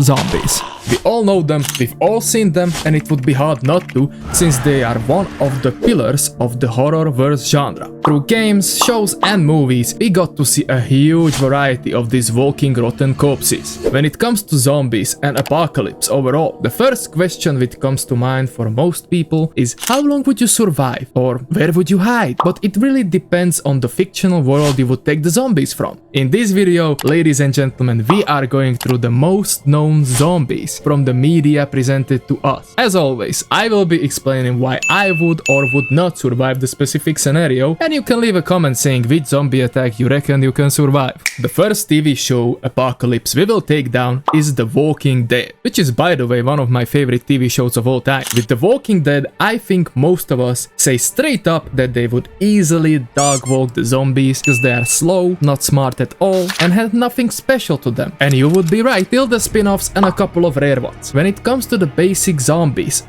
Zombies. We all know them, we've all seen them, and it would be hard not to, since they are one of the pillars of the horror-verse genre. Through games, shows and movies, we got to see a huge variety of these walking rotten corpses. When it comes to zombies and apocalypse overall, the first question which comes to mind for most people is how long would you survive, or where would you hide? But it really depends on the fictional world you would take the zombies from. In this video, ladies and gentlemen, we are going through the most known zombies from the media presented to us. As always, I will be explaining why I would or would not survive the specific scenario, and you can leave a comment saying which zombie attack you reckon you can survive. The first TV show apocalypse we will take down is The Walking Dead, which is, by the way, one of my favorite TV shows of all time. With The Walking Dead, I think most of us say straight up that they would easily dog walk the zombies because they are slow, not smart at all, and had nothing special to them. And you would be right, till the spin-offs and a couple of rare ones. When it comes to the basic zombies,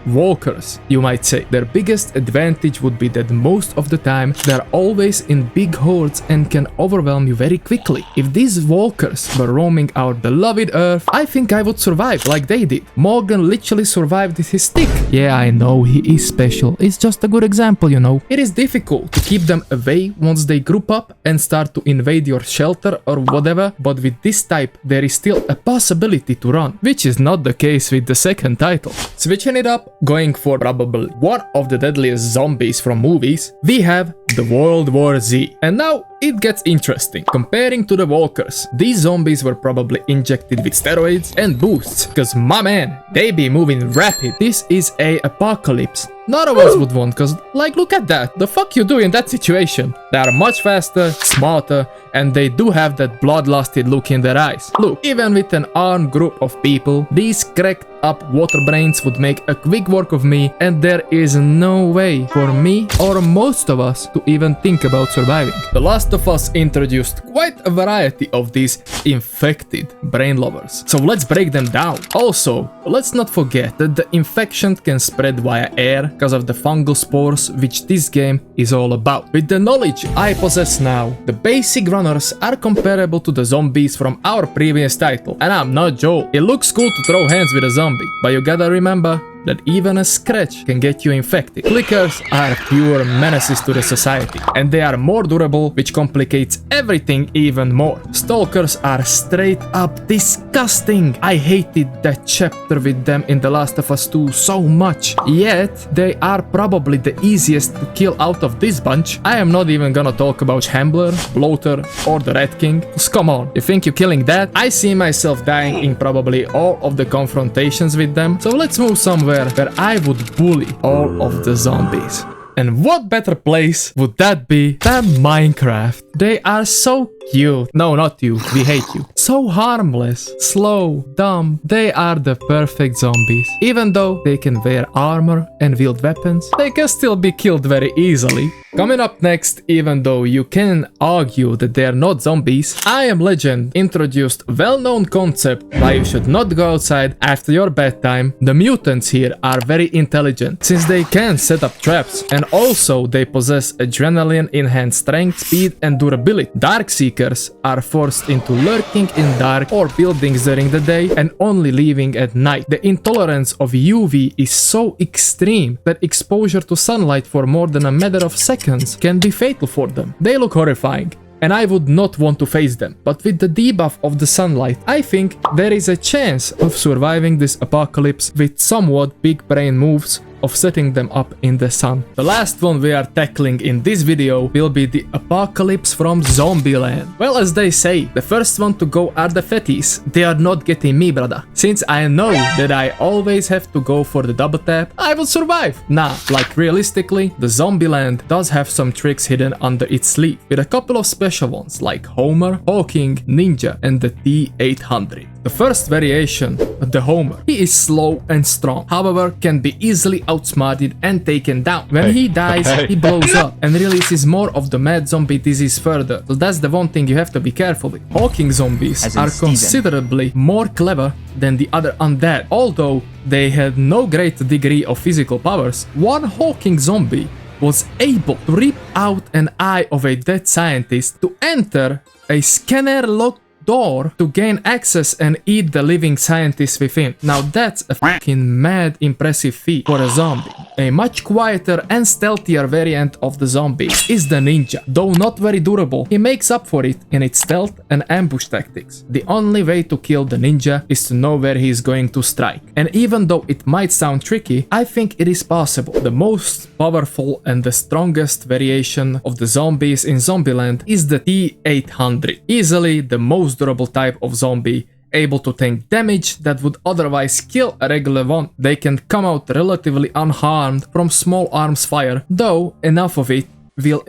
walkers, you might say, their biggest advantage would be that most of the time they're always in big hordes and can overwhelm you very quickly. If these walkers were roaming our beloved Earth, I think I would survive like they did. Morgan literally survived with his stick. Yeah, I know, he is special. It's just a good example, you know. It is difficult to keep them away once they group up and start to invade your shelter or whatever, but with this type there is still a possibility to run, which is not the case with the second title. Switching it up, going for probably one of the deadliest zombies from movies, we have the World War Z. And now it gets interesting. Comparing to the walkers, these zombies were probably injected with steroids and boosts, cause my man, they be moving rapid. This is a apocalypse none of us would want, cause like look at that, the fuck you do in that situation? They are much faster, smarter, and they do have that bloodlusted look in their eyes. Look, even with an armed group of people, these cracked up water brains would make a quick work of me, and there is no way for me or most of us to even think about surviving. The Last of Us introduced quite a variety of these infected brain lovers, so let's break them down. Also, let's not forget that the infection can spread via air because of the fungal spores, which this game is all about. With the knowledge I possess now, the basic runners are comparable to the zombies from our previous title, and I'm not Joel. It looks cool to throw hands with a zombie, but you gotta remember that even a scratch can get you infected. Clickers are pure menaces to the society, and they are more durable, which complicates everything even more. Stalkers are straight up disgusting. I hated that chapter with them in The Last of Us 2 so much, yet they are probably the easiest to kill out of this bunch. I am not even gonna talk about Shambler, Bloater, or the Red King, 'cause come on, you think you're killing that? I see myself dying in probably all of the confrontations with them, so let's move somewhere where I would bully all of the zombies. And what better place would that be than Minecraft? They are so cute. No, not you. We hate you. So harmless, slow, dumb. They are the perfect zombies. Even though they can wear armor and wield weapons, they can still be killed very easily. Coming up next, even though you can argue that they are not zombies, I Am Legend introduced a well-known concept why you should not go outside after your bedtime. The mutants here are very intelligent, since they can set up traps, and also they possess adrenaline-enhanced strength, speed, and durability. Dark Seekers are forced into lurking in dark or buildings during the day and only leaving at night. The intolerance of UV is so extreme that exposure to sunlight for more than a matter of seconds can be fatal for them. They look horrifying, and I would not want to face them. But with the debuff of the sunlight, I think there is a chance of surviving this apocalypse with somewhat big brain moves of setting them up in the sun. The last one we are tackling in this video will be the apocalypse from Zombieland. Well, as they say, the first one to go are the fatties. They are not getting me, brother. Since I know that I always have to go for the double tap, I will survive. Nah, like realistically, the Zombieland does have some tricks hidden under its sleeve, with a couple of special ones like Homer, Hawking, Ninja, and the T-800. The first variation, the Homer, he is slow and strong, however can be easily outsmarted and taken down. When he dies, he blows up and releases more of the mad zombie disease further, so that's the one thing you have to be careful with. Hawking zombies are considerably more clever than the other undead, although they had no great degree of physical powers. One Hawking zombie was able to rip out an eye of a dead scientist to enter a scanner locked door to gain access and eat the living scientists within. Now that's a fucking mad impressive feat for a zombie. A much quieter and stealthier variant of the zombies is the ninja. Though not very durable, he makes up for it in its stealth and ambush tactics. The only way to kill the ninja is to know where he is going to strike. And even though it might sound tricky, I think it is possible. The most powerful and the strongest variation of the zombies in Zombieland is the T-800. Easily the most durable type of zombie, able to tank damage that would otherwise kill a regular one. They can come out relatively unharmed from small arms fire, though enough of it will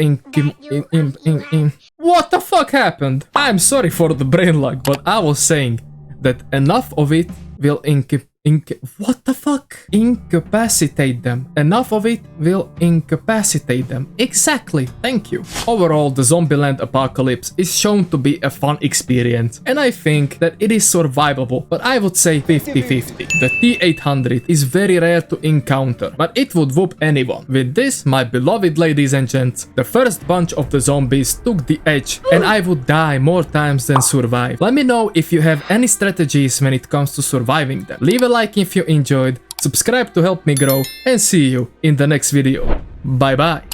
What the fuck happened? I'm sorry for the brain lag, but I was saying that enough of it will what the fuck? Incapacitate them. Enough of it will incapacitate them. Exactly, thank you. Overall, the Zombieland apocalypse is shown to be a fun experience, and I think that it is survivable, but I would say 50-50. The T-800 is very rare to encounter, but it would whoop anyone. With this, my beloved ladies and gents, the first bunch of the zombies took the edge, and I would die more times than survive. Let me know if you have any strategies when it comes to surviving them. Leave a like if you enjoyed, subscribe to help me grow, and see you in the next video. Bye bye.